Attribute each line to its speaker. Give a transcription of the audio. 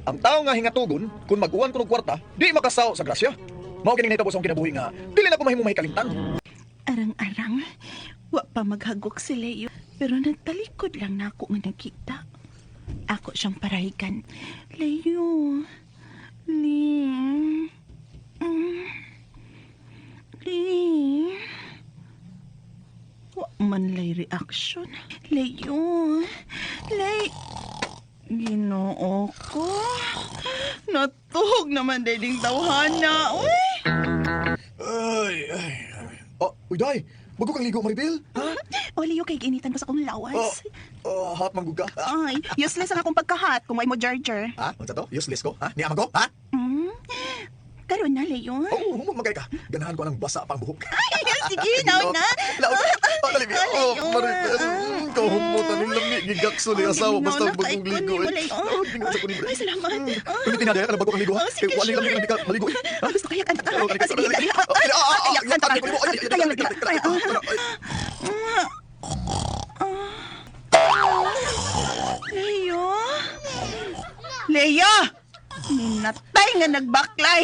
Speaker 1: Ang tao nga hingatugon, kung mag-uwan ko ng kwarta, di makasaw sa grasya. Mao kining nahitabo sa akong kinabuhi nga, dili na ko mahimong kalintan.
Speaker 2: Arang-arang, wa pa maghagok si Leo, pero nagtalikod lang na ako nga nakita. Ako siyang parahigan. Leo, Lee, Lee. Wa man lay reaction. Leo, Ginoo ko. Natuhog naman din tawhana. Uy!
Speaker 1: Ay. Uy, day, bago kang ligo, Maribel? Ha?
Speaker 2: O, Leo, kay ginitan ko sa kong lawas.
Speaker 1: Hot manggug ka.
Speaker 2: Ay, useless ang akong pagkahat kung may mo charger.
Speaker 1: Ha? Unsa to? Useless ko? Ha? Ni amang ko? Ha?
Speaker 2: Karon na, Leo.
Speaker 1: Humong magay ka. Ganahan ko ng basa pang buhok.
Speaker 2: Sige, naon na.
Speaker 1: Dali, Maribel. Kahumutan ng lami. Gigakso ni asawa basta bagong ligo. Tingnan sa kunin.
Speaker 2: Ay, salamat.
Speaker 1: Ulitin na, ano bago kang ligo?
Speaker 2: Sige,
Speaker 1: Wali lang
Speaker 2: sige.
Speaker 1: hindi ka maligo.
Speaker 2: Gusto kayak ka. Sige,
Speaker 1: Sige,
Speaker 2: Leo! Leo! Natay nga nagbaklay!